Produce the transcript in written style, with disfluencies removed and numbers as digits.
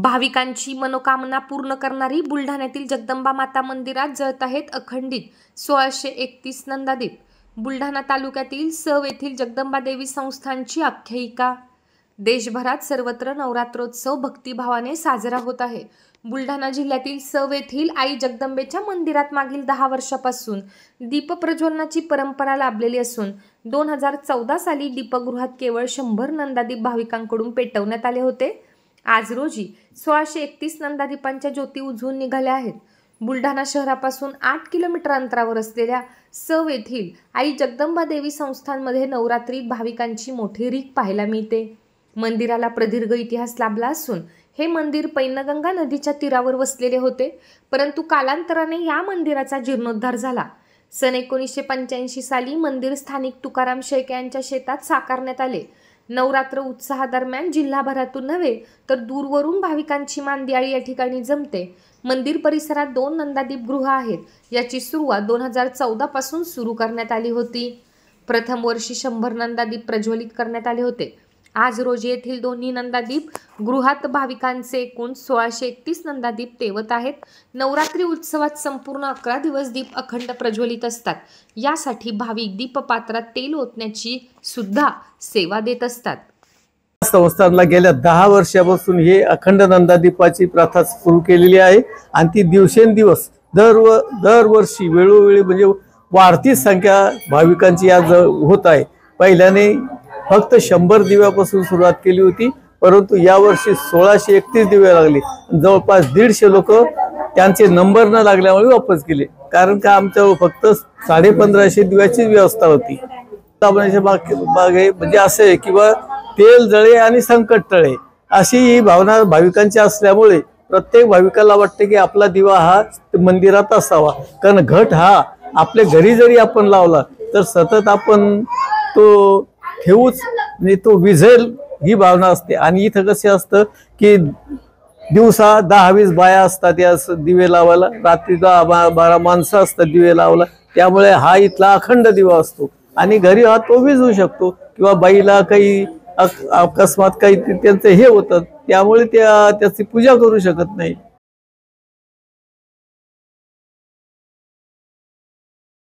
भाविकांची मनोकामना पूर्ण करणारी बुलढाण्यातील जगदंबा माता मंदिरात जळत आहेत अखंडित 1631 नंदादीप। बुलढाणा तालुक्यातील सव येथील जगदंबा देवी संस्थानची आख्यायिका। देशभरात सर्वत्र नवरात्रोत्सव भक्तिभावाने साजरा होत आहे। बुलढाणा जिल्ह्यातील सव येथील आई जगदंबेच्या मंदिरात मागील 10 वर्षापासून दीप प्रज्वलनाची परंपरा लाभलेली असून 2014 साली दीपगृहात केवळ 100 नंदादीप भाविकांकडून पेटवण्यात आले होते। आज रोजी 1631 नंदादीपांच्या ज्योती उजळून निघाल्या आहेत। बुलढाणा शहरापासून 8 किलोमीटर अंतरावर असलेल्या सव येथील आई जगदंबा देवी संस्थानमध्ये नवरात्रीत भाविकांची मोठी रीघ पाहायला मिळते। मंदिराला प्रदीर्घ इतिहास लाभला असून हे मंदिर पैनगंगा नदीच्या तीरावर वसलेले होते, परंतु कालांतराने या मंदिराचा जीर्णोद्धार झाला। सन 1985 साली मंदिर स्थानिक तुकाराम शेळके यांच्या शेतात साकारण्यात आले। नवरात्र उत्सवादरम्यान जिल्हाभरातून नव्हे तर दूरवरून भाविकांची मांदियाळी या ठिकाणी जमते। मंदिर परिसरात 2 नंदादीप गृह आहेत। याची सुरुवात 2014 पासून सुरू करण्यात आली होती। प्रथम वर्षी 100 नंदादीप प्रज्वलित करण्यात आले होते। आज रोजी येथील दोन्ही नंदादीप गृहात भाविकांचे एकूण 1631 नंदादीप तेवत आहेत। नवरात्री उत्सवात संपूर्ण 11 दिवस दीप अखंड प्रज्वलित असतात। यासाठी भाविक दीपपात्रात तेल ओतण्याची सुद्धा सेवा देत असतात। संस्थानला गेल्या 10 वर्षापासून हे अखंड नंदादीपाची प्रथा सुरू केलेली आहे आणि ती दिवसेंदिवस दरवर्षी वेळोवेळी म्हणजे वाढती संख्या भाविकांची आज होत आहे। पहिल्याने फक्त 100 दिव्यापासून सुरुवात केली होती, परंतु यावर्षी 1631 दिवे लागले। जवळपास 150 लोक त्यांचे नंबर न लागल्यामुळे वापस केले, कारण का आमच्यावर फक्त 1550 दिव्याची व्यवस्था होती। बागे म्हणजे असे किंवा तेल जळे आणि संकट टळे अशी ही भावना भाविकांची असल्यामुळे प्रत्येक भाविकाला वाटते की आपला दिवा हा मंदिरात असावा, कारण घट हा आपल्या घरी जरी आपण लावला तर सतत आपण तो ठेवूच नाही, तो विझेल ही भावना असते। आणि इथं कसे असतं की दिवसा 10-20 बाया असतात या दिवे लावायला, रात्री 10-12 माणसं असतात दिवे लावायला, त्यामुळे हा इथला अखंड दिवा असतो आणि घरी हा तो विझू शकतो किंवा बाईला काही अकस्मात काही त्यांचं हे होतं त्यामुळे त्याची पूजा करू शकत नाही।